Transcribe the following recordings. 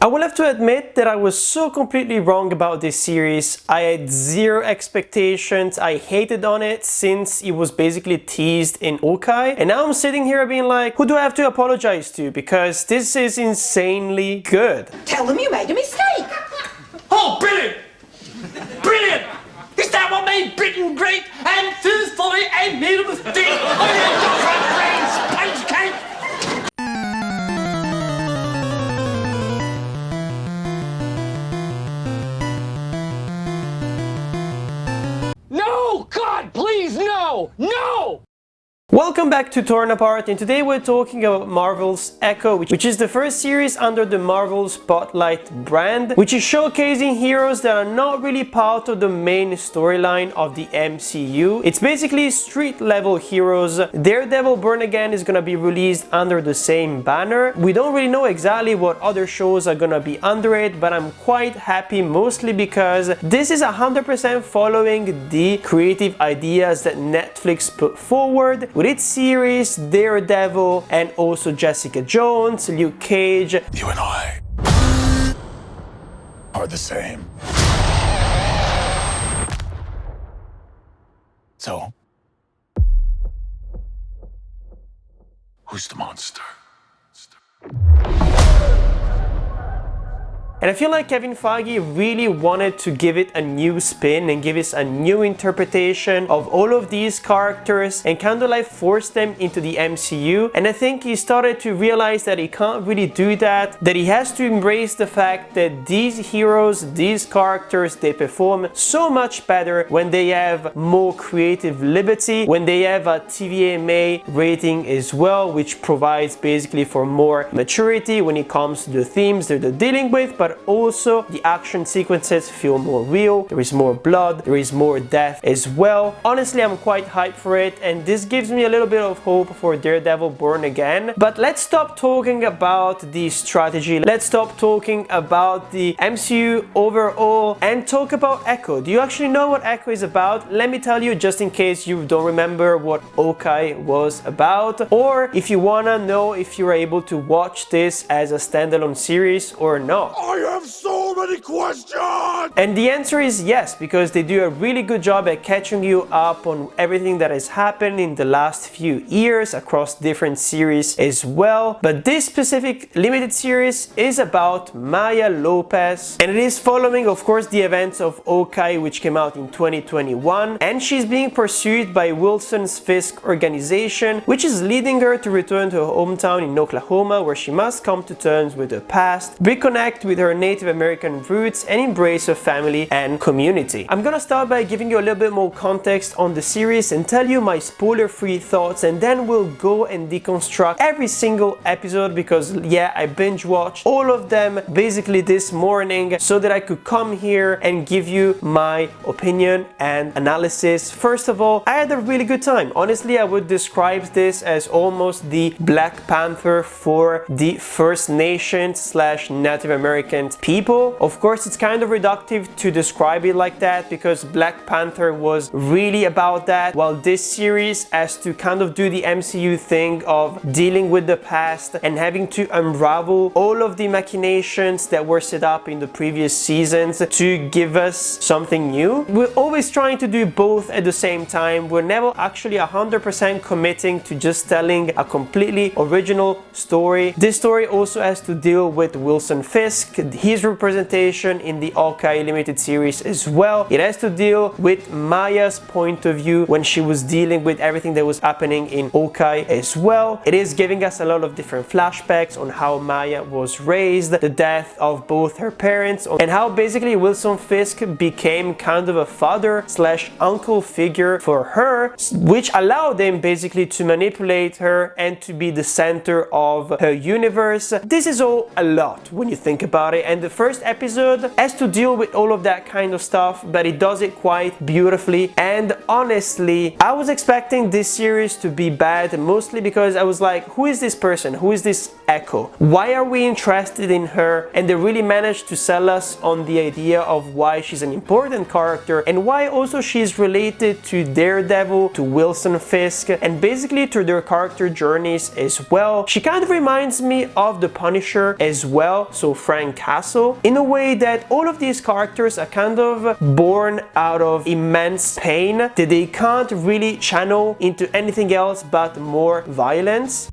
I will have to admit that I was so completely wrong about this series. I had zero expectations, I hated on it since it was basically teased in Okai, and now I'm sitting here being like, who do I have to apologize to? Because this is insanely good. Tell them you made a mistake! Oh, brilliant! Brilliant! Is that what made Britain great? And truthfully, I made a mistake! I had to front range sponge cake! No! God, please, no! No! Welcome back to Torn Apart, and today we're talking about Marvel's Echo, which is the first series under the Marvel Spotlight brand, which is showcasing heroes that are not really part of the main storyline of the MCU. It's basically street-level heroes. Daredevil Born Again is gonna be released under the same banner. We don't really know exactly what other shows are gonna be under it, but I'm quite happy mostly because this is 100% following the creative ideas that Netflix put forward with its series, Daredevil, and also Jessica Jones, Luke Cage. You and I are the same. So, who's the monster? And I feel like Kevin Feige really wanted to give it a new spin and give us a new interpretation of all of these characters and kind of like force them into the MCU. And I think he started to realize that he can't really do that he has to embrace the fact that these heroes, these characters, they perform so much better when they have more creative liberty, when they have a TVMA rating as well, which provides basically for more maturity when it comes to the themes that they're dealing with, but also the action sequences feel more real, there is more blood, there is more death as well. Honestly, I'm quite hyped for it, and this gives me a little bit of hope for Daredevil Born Again. But let's stop talking about the strategy, let's stop talking about the MCU overall and talk about Echo. Do you actually know what Echo is about? Let me tell you, just in case you don't remember what Okai was about, or if you wanna know if you're able to watch this as a standalone series or not. I have so many questions! And the answer is yes, because they do a really good job at catching you up on everything that has happened in the last few years across different series as well. But this specific limited series is about Maya Lopez, and it is following, of course, the events of Okai, which came out in 2021, and she's being pursued by Wilson's Fisk organization, which is leading her to return to her hometown in Oklahoma, where she must come to terms with her past, reconnect with her Native American roots, and embrace her family and community. I'm gonna start by giving you a little bit more context on the series and tell you my spoiler-free thoughts, and then we'll go and deconstruct every single episode, because yeah, I binge watched all of them basically this morning so that I could come here and give you my opinion and analysis. First of all, I had a really good time. Honestly, I would describe this as almost the Black Panther for the First Nations / Native American people. Of course, it's kind of reductive to describe it like that, because Black Panther was really about that, while this series has to kind of do the MCU thing of dealing with the past and having to unravel all of the machinations that were set up in the previous seasons to give us something new. We're always trying to do both at the same time. We're never actually 100% committing to just telling a completely original story. This story also has to deal with Wilson Fisk, his representation in the Okai limited series as well. It has to deal with Maya's point of view when she was dealing with everything that was happening in Okai as well. It is giving us a lot of different flashbacks on how Maya was raised, the death of both her parents, and how basically Wilson Fisk became kind of a father / uncle figure for her, which allowed him basically to manipulate her and to be the center of her universe. This is all a lot when you think about it, and the first episode episode, has to deal with all of that kind of stuff, but it does it quite beautifully. And honestly, I was expecting this series to be bad, mostly because I was like, who is this person? Who is this Echo? Why are we interested in her? And they really managed to sell us on the idea of why she's an important character and why also she's related to Daredevil, to Wilson Fisk, and basically to their character journeys as well. She kind of reminds me of the Punisher as well, so Frank Castle, in a way that all of these characters are kind of born out of immense pain that they can't really channel into anything else but more violence.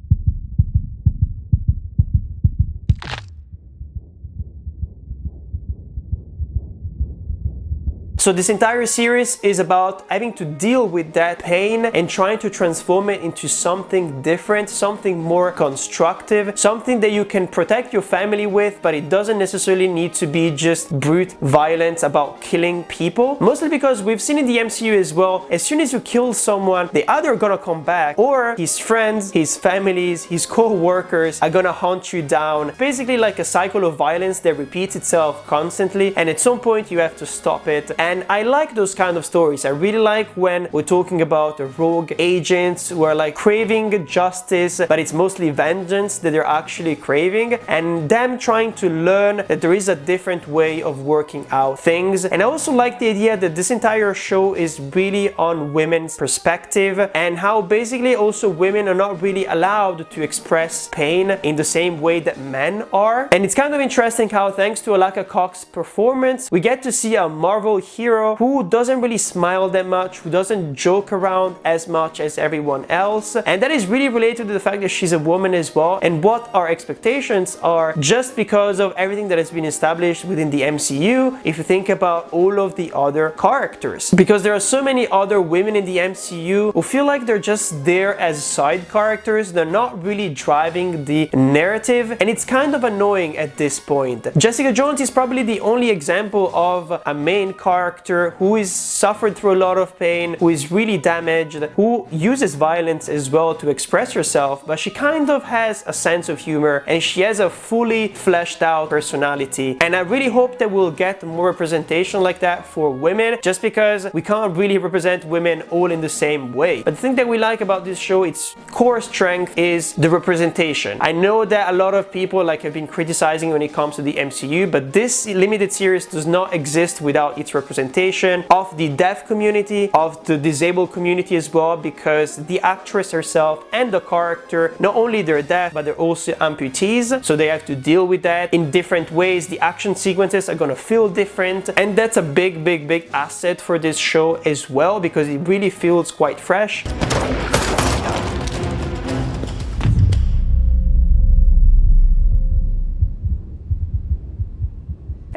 So this entire series is about having to deal with that pain and trying to transform it into something different, something more constructive, something that you can protect your family with, but it doesn't necessarily need to be just brute violence about killing people. Mostly because we've seen in the MCU as well, as soon as you kill someone, they either gonna come back or his friends, his families, his co-workers are gonna hunt you down. Basically like a cycle of violence that repeats itself constantly, and at some point you have to stop it. And I like those kind of stories. I really like when we're talking about rogue agents who are like craving justice, but it's mostly vengeance that they're actually craving, and them trying to learn that there is a different way of working out things. And I also like the idea that this entire show is really on women's perspective and how basically also women are not really allowed to express pain in the same way that men are. And it's kind of interesting how, thanks to Alaqua Cox's performance, we get to see a Marvel hero who doesn't really smile that much, who doesn't joke around as much as everyone else, and that is really related to the fact that she's a woman as well, and what our expectations are just because of everything that has been established within the MCU. If you think about all of the other characters, because there are so many other women in the MCU who feel like they're just there as side characters, they're not really driving the narrative, and it's kind of annoying at this point. Jessica Jones is probably the only example of a main character who is suffered through a lot of pain, who is really damaged, who uses violence as well to express herself, but she kind of has a sense of humor and she has a fully fleshed out personality. And I really hope that we'll get more representation like that for women, just because we can't really represent women all in the same way. But the thing that we like about this show, its core strength is the representation. I know that a lot of people have been criticizing when it comes to the MCU, but this limited series does not exist without its representation of the deaf community, of the disabled community as well, because the actress herself and the character, not only they're deaf, but they're also amputees, so they have to deal with that in different ways. The action sequences are gonna feel different, and that's a big asset for this show as well, because it really feels quite fresh.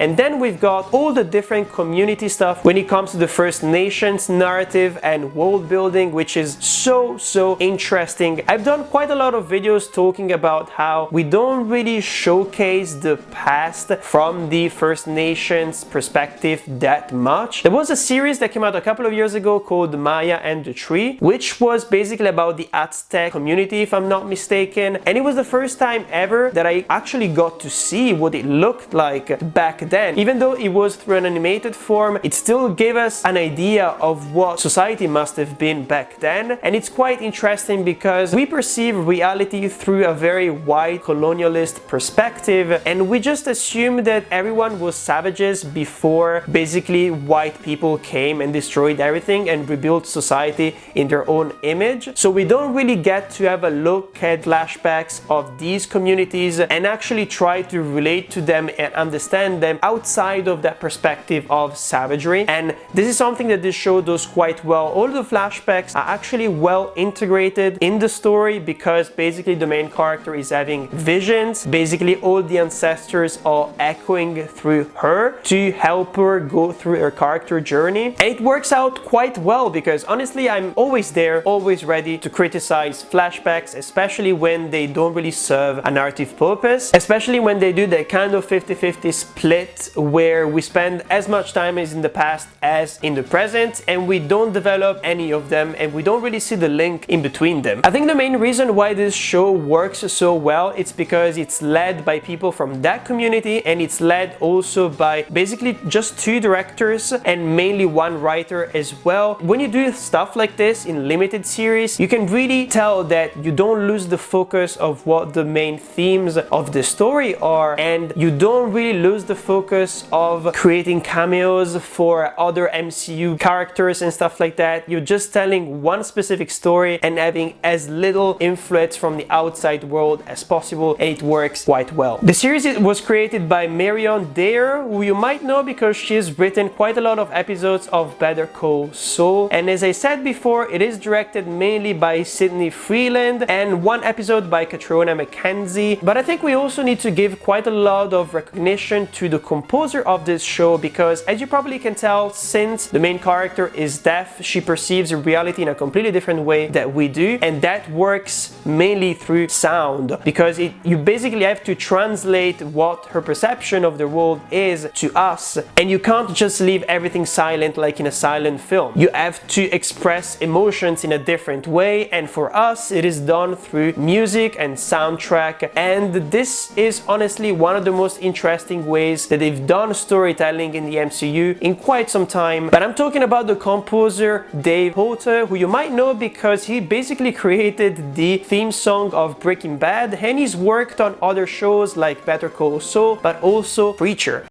And then we've got all the different community stuff when it comes to the First Nations narrative and world building, which is so interesting. I've done quite a lot of videos talking about how we don't really showcase the past from the First Nations perspective that much. There was a series that came out a couple of years ago called Maya and the Tree, which was basically about the Aztec community, if I'm not mistaken. And it was the first time ever that I actually got to see what it looked like back then. Even though it was through an animated form, it still gave us an idea of what society must have been back then. And it's quite interesting because we perceive reality through a very white colonialist perspective, and we just assume that everyone was savages before basically white people came and destroyed everything and rebuilt society in their own image. So we don't really get to have a look at flashbacks of these communities and actually try to relate to them and understand them outside of that perspective of savagery. And this is something that this show does quite well. All the flashbacks are actually well integrated in the story because basically the main character is having visions. Basically all the ancestors are echoing through her to help her go through her character journey. And it works out quite well because honestly I'm always there, always ready to criticize flashbacks, especially when they don't really serve a narrative purpose, especially when they do that kind of 50-50 split bit where we spend as much time as in the past as in the present, and we don't develop any of them, and we don't really see the link in between them. I think the main reason why this show works so well, it's because it's led by people from that community, and it's led also by basically just 2 directors and mainly 1 writer as well. When you do stuff like this in limited series, you can really tell that you don't lose the focus of what the main themes of the story are, and you don't really lose the focus of creating cameos for other MCU characters and stuff like that. You're just telling one specific story and having as little influence from the outside world as possible, and it works quite well. The series was created by Marion Dayre, who you might know because she's written quite a lot of episodes of Better Call Saul, and as I said before, it is directed mainly by Sydney Freeland and 1 episode by Katrona McKenzie. But I think we also need to give quite a lot of recognition to the composer of this show, because as you probably can tell, since the main character is deaf, she perceives reality in a completely different way that we do, and that works mainly through sound, because you basically have to translate what her perception of the world is to us, and you can't just leave everything silent like in a silent film. You have to express emotions in a different way, and for us it is done through music and soundtrack, and this is honestly one of the most interesting ways that they've done storytelling in the MCU in quite some time. But I'm talking about the composer Dave Potter, who you might know because he basically created the theme song of Breaking Bad, and he's worked on other shows like Better Call Saul, but also Preacher.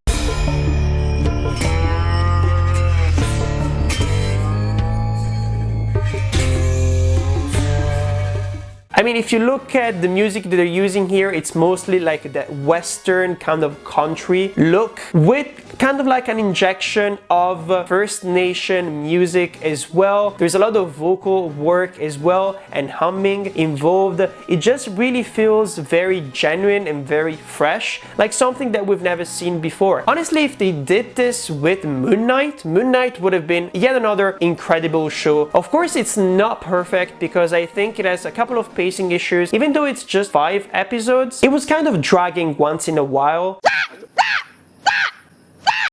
I mean, if you look at the music that they're using here, it's mostly like that western kind of country look with kind of like an injection of First Nation music as well. There's a lot of vocal work as well and humming involved. It just really feels very genuine and very fresh, like something that we've never seen before. Honestly, if they did this with Moon Knight would have been yet another incredible show. Of course, it's not perfect because I think it has a couple of pacing issues. Even though it's just 5 episodes, it was kind of dragging once in a while.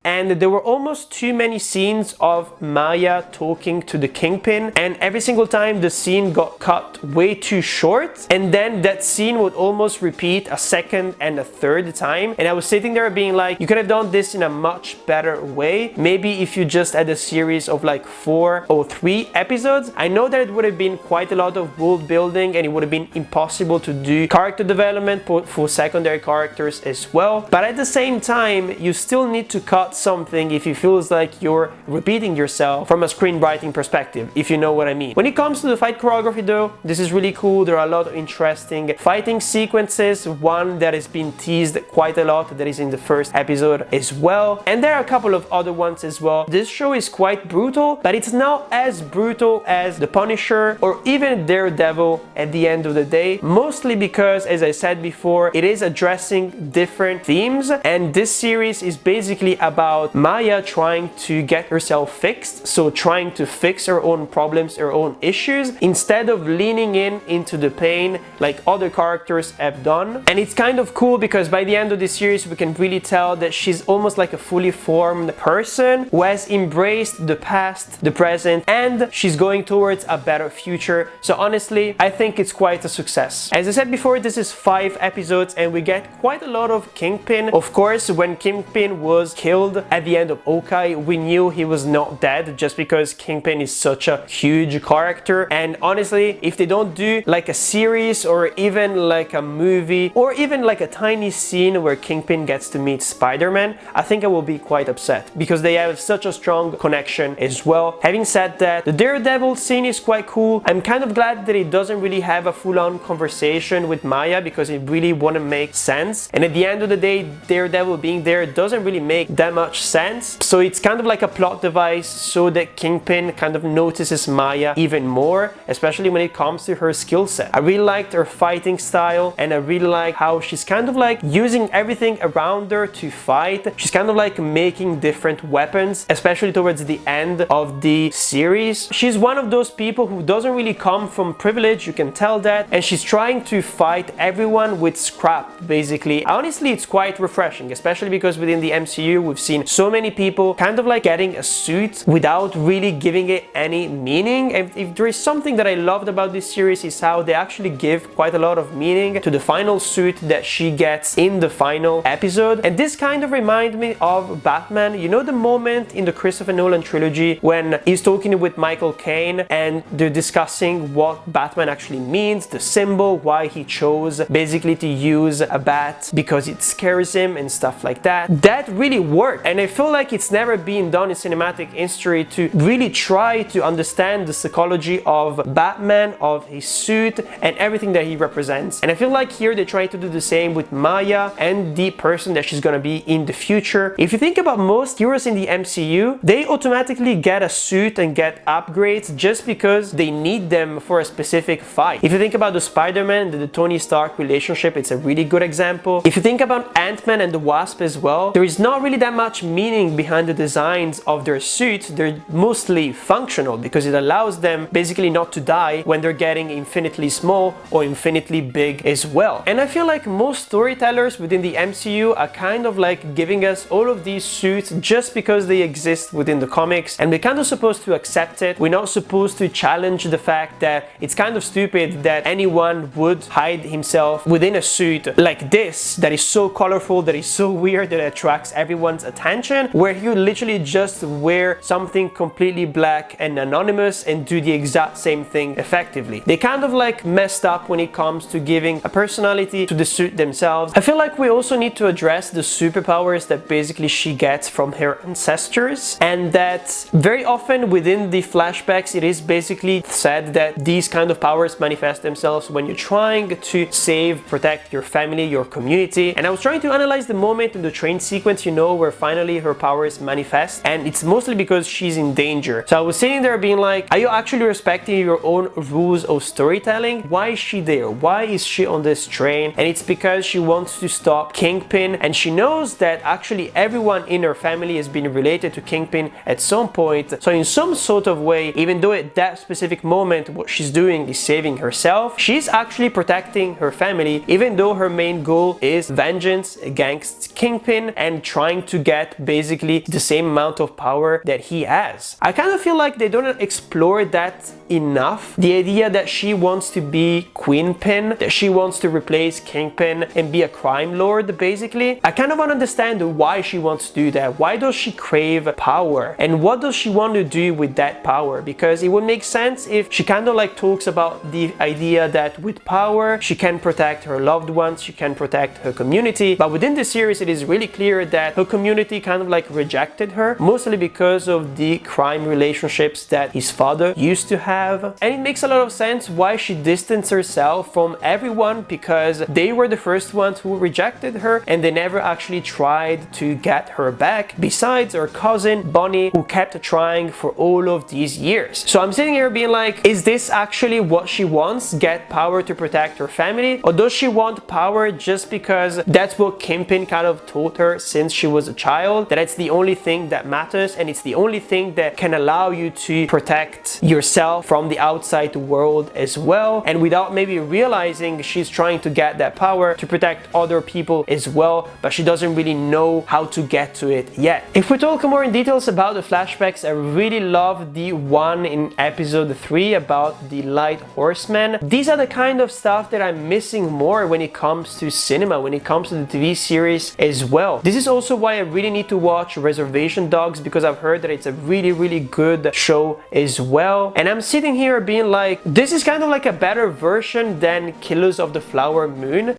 And there were almost too many scenes of Maya talking to the Kingpin, and every single time the scene got cut way too short, and then that scene would almost repeat a second and a third time, and I was sitting there being like, you could have done this in a much better way. Maybe if you just had a series of like 4 or 3 episodes. I know that it would have been quite a lot of world building, and it would have been impossible to do character development for secondary characters as well, but at the same time you still need to cut something if it feels like you're repeating yourself from a screenwriting perspective, if you know what I mean. When it comes to the fight choreography though, this is really cool. There are a lot of interesting fighting sequences. One that has been teased quite a lot that is in the first episode as well, and there are a couple of other ones as well. This show is quite brutal, but it's not as brutal as The Punisher or even Daredevil at the end of the day, mostly because, as I said before, it is addressing different themes, and this series is basically about Maya trying to get herself fixed, so trying to fix her own problems, her own issues, instead of leaning into the pain like other characters have done. And it's kind of cool because by the end of the series we can really tell that she's almost like a fully formed person who has embraced the past, the present, and she's going towards a better future. So honestly, I think it's quite a success. As I said before, this is 5 episodes and we get quite a lot of Kingpin. Of course, when Kingpin was killed at the end of Aoki, we knew he was not dead just because Kingpin is such a huge character. And honestly, if they don't do like a series or even like a movie or even like a tiny scene where Kingpin gets to meet Spider-Man, I think I will be quite upset because they have such a strong connection as well. Having said that, the Daredevil scene is quite cool. I'm kind of glad that it doesn't really have a full-on conversation with Maya because it really wouldn't make sense. And at the end of the day, Daredevil being there doesn't really make that much much sense. So it's kind of like a plot device so that Kingpin kind of notices Maya even more, especially when it comes to her skill set. I really liked her fighting style, and I really like how she's kind of like using everything around her to fight. She's kind of like making different weapons, especially towards the end of the series. She's one of those people who doesn't really come from privilege, you can tell that, and she's trying to fight everyone with scrap, basically. Honestly, it's quite refreshing, especially because within the MCU we've seen so many people kind of like getting a suit without really giving it any meaning. And if there is something that I loved about this series, is how they actually give quite a lot of meaning to the final suit that she gets in the final episode. And this kind of reminds me of Batman. You know the moment in the Christopher Nolan trilogy when he's talking with Michael Caine and they're discussing what Batman actually means, the symbol, why he chose basically to use a bat because it scares him and stuff like that. That really worked, and I feel like it's never been done in cinematic history to really try to understand the psychology of Batman, of his suit, and everything that he represents. And I feel like here they're trying to do the same with Maya and the person that she's gonna be in the future. If you think about most heroes in the MCU, they automatically get a suit and get upgrades just because they need them for a specific fight. If you think about the Spider-Man, the Tony Stark relationship, it's a really good example. If you think about Ant-Man and the Wasp as well, there is not really that much meaning behind the designs of their suits. They're mostly functional because it allows them basically not to die when they're getting infinitely small or infinitely big as well. And I feel like most storytellers within the MCU are kind of like giving us all of these suits just because they exist within the comics, and we're kind of supposed to accept it. We're not supposed to challenge the fact that it's kind of stupid that anyone would hide himself within a suit like this that is so colorful, that is so weird, that attracts everyone's attention, where you literally just wear something completely black and anonymous and do the exact same thing effectively. They kind of like messed up when it comes to giving a personality to the suit themselves. I feel like we also need to address the superpowers that basically she gets from her ancestors, and that very often within the flashbacks it is basically said that these kind of powers manifest themselves when you're trying to save, protect your family, your community. And I was trying to analyze the moment in the train sequence, you know, where finally her powers manifest, and it's mostly because she's in danger. So I was sitting there being like, are you actually respecting your own rules of storytelling? Why is she there? Why is she on this train? And it's because she wants to stop Kingpin, and she knows that actually everyone in her family has been related to Kingpin at some point. So in some sort of way, even though at that specific moment what she's doing is saving herself, she's actually protecting her family, even though her main goal is vengeance against Kingpin and trying to get basically the same amount of power that he has. I kind of feel like they don't explore that enough. The idea that she wants to be Queenpin, that she wants to replace Kingpin and be a crime lord, basically. I kind of want to understand why she wants to do that. Why does she crave power? And what does she want to do with that power? Because it would make sense if she kind of like talks about the idea that with power she can protect her loved ones, she can protect her community. But within the series it is really clear that her community kind of like rejected her, mostly because of the crime relationships that his father used to have. And it makes a lot of sense why she distanced herself from everyone, because they were the first ones who rejected her and they never actually tried to get her back, besides her cousin Bonnie, who kept trying for all of these years. So I'm sitting here being like, is this actually what she wants? Get power to protect her family? Or does she want power just because that's what Kingpin kind of taught her since she was a child, that it's the only thing that matters and it's the only thing that can allow you to protect yourself from the outside world as well? And without maybe realizing, she's trying to get that power to protect other people as well, but she doesn't really know how to get to it yet. If we talk more in details about the flashbacks, I really love the one in episode 3 about the Light Horseman. These are the kind of stuff that I'm missing more when it comes to cinema, when it comes to the TV series as well. This is also why I really need to watch Reservation Dogs, because I've heard that it's a really good show as well. And I'm sitting here being like, this is kind of like a better version than Killers of the Flower Moon.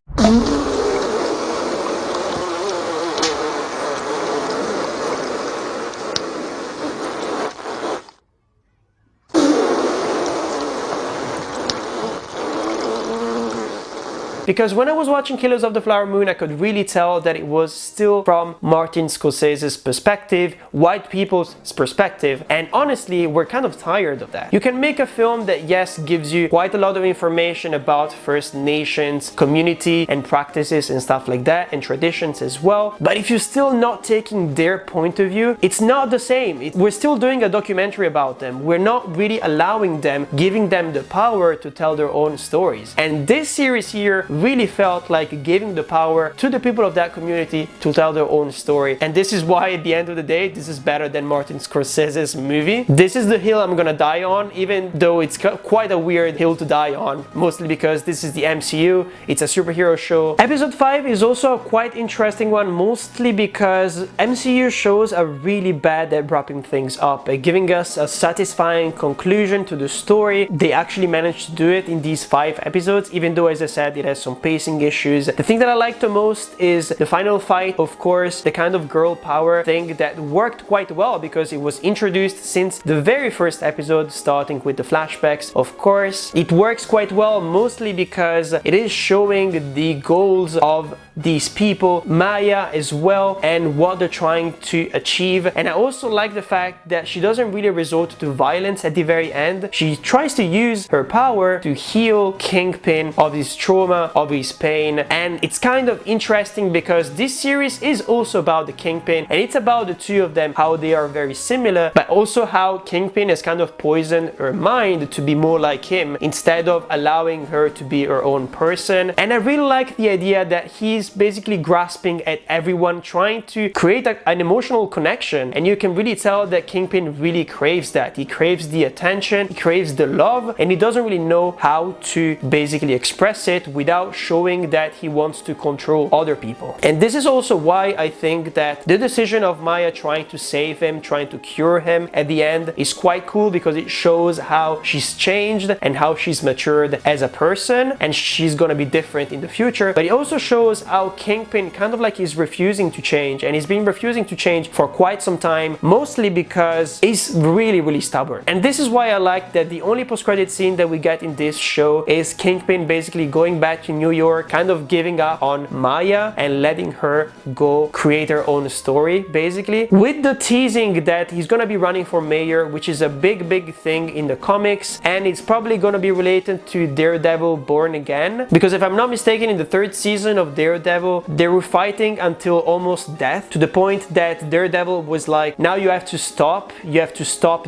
because when I was watching Killers of the Flower Moon, I could really tell that it was still from Martin Scorsese's perspective, white people's perspective, and honestly, we're kind of tired of that. You can make a film that, yes, gives you quite a lot of information about First Nations community and practices and stuff like that, and traditions as well, but if you're still not taking their point of view, it's not the same. We're still doing a documentary about them. We're not really allowing them, giving them the power to tell their own stories. And this series here really felt like giving the power to the people of that community to tell their own story. And this is why at the end of the day, this is better than Martin Scorsese's movie. This is the hill I'm gonna die on, even though it's quite a weird hill to die on, mostly because this is the MCU, it's a superhero show. Episode 5 is also a quite interesting one, mostly because MCU shows are really bad at wrapping things up, giving us a satisfying conclusion to the story. They actually managed to do it in these 5 episodes, even though, as I said, it has some pacing issues. The thing that I like the most is the final fight, of course, the kind of girl power thing that worked quite well because it was introduced since the very first episode, starting with the flashbacks. Of course, it works quite well, mostly because it is showing the goals of these people, Maya as well, and what they're trying to achieve. And I also like the fact that she doesn't really resort to violence at the very end. She tries to use her power to heal Kingpin of his trauma, of his pain. And it's kind of interesting because this series is also about the Kingpin, and it's about the two of them, how they are very similar, but also how Kingpin has kind of poisoned her mind to be more like him instead of allowing her to be her own person. And I really like the idea that he's basically grasping at everyone, trying to create an emotional connection, and you can really tell that Kingpin really craves that. He craves the attention, he craves the love, and he doesn't really know how to basically express it without showing that he wants to control other people. And this is also why I think that the decision of Maya trying to save him, trying to cure him at the end is quite cool, because it shows how she's changed and how she's matured as a person, and she's gonna be different in the future. But it also shows how Kingpin kind of like is refusing to change, and he's been refusing to change for quite some time, mostly because he's really stubborn. And this is why I like that the only post-credit scene that we get in this show is Kingpin basically going back to New York, kind of giving up on Maya and letting her go create her own story, basically, with the teasing that he's gonna be running for mayor, which is a big thing in the comics, and it's probably gonna be related to Daredevil Born Again, because if I'm not mistaken, in the 3rd season of Daredevil, they were fighting until almost death, to the point that Daredevil was like, now you have to stop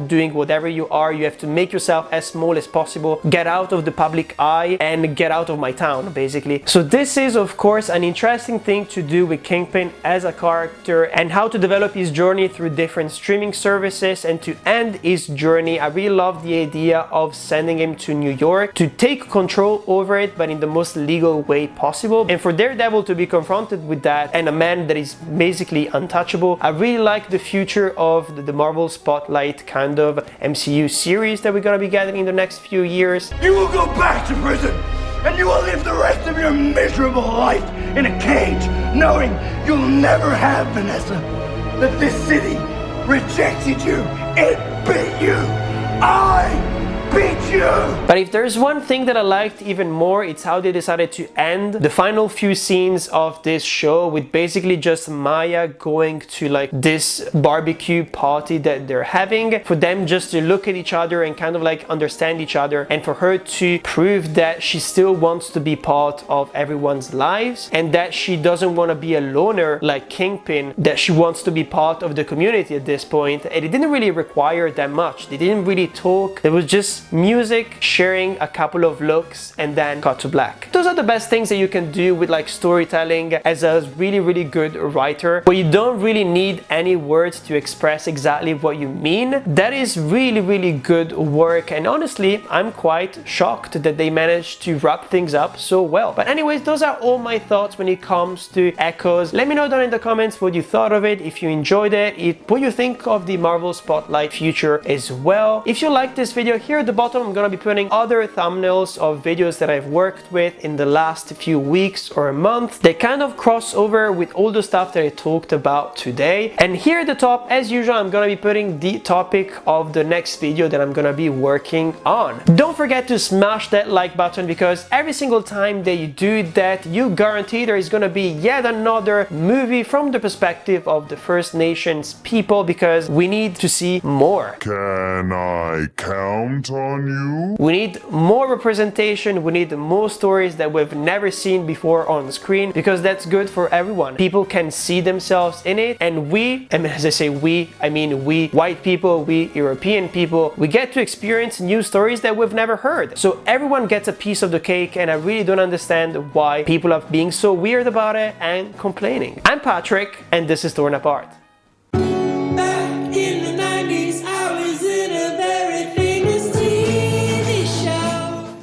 doing whatever you are, you have to make yourself as small as possible, get out of the public eye and get out of my town, basically. So this is of course an interesting thing to do with Kingpin as a character, and how to develop his journey through different streaming services. And to end his journey, I really love the idea of sending him to New York to take control over it, but in the most legal way possible, and for Daredevil to be confronted with that, and a man that is basically untouchable. I really like the future of the Marvel Spotlight kind of MCU series that we're gonna be getting in the next few years. You will go back to prison, and you will live the rest of your miserable life in a cage, knowing you'll never have Vanessa. That this city rejected you. It beat you. I beat you! But if there's one thing that I liked even more, it's how they decided to end the final few scenes of this show with basically just Maya going to like this barbecue party that they're having, for them just to look at each other and kind of like understand each other, and for her to prove that she still wants to be part of everyone's lives, and that she doesn't want to be a loner like Kingpin, that she wants to be part of the community at this point. And it didn't really require that much. They didn't really talk. There was just music, sharing a couple of looks, and then cut to black. Those are the best things that you can do with like storytelling as a really good writer, where you don't really need any words to express exactly what you mean. That is really good work, and honestly I'm quite shocked that they managed to wrap things up so well. But anyways, those are all my thoughts when it comes to Echoes. Let me know down in the comments what you thought of it, if you enjoyed it, what you think of the Marvel Spotlight future as well. If you like this video, here are the the bottom I'm gonna be putting other thumbnails of videos that I've worked with in the last few weeks or a month. They kind of cross over with all the stuff that I talked about today. And here at the top, as usual, I'm gonna be putting the topic of the next video that I'm gonna be working on. Don't forget to smash that like button, because every single time that you do that, you guarantee there is gonna be yet another movie from the perspective of the First Nations people, because we need to see more. Can I count on you? We need more representation, we need more stories that we've never seen before on screen, because that's good for everyone. People can see themselves in it, and we, and as I say we, I mean we white people, we European people, we get to experience new stories that we've never heard. So everyone gets a piece of the cake, and I really don't understand why people are being so weird about it and complaining. I'm Patrick, and this is Torn Apart. Back in the 90s, I was in a very famous TV show.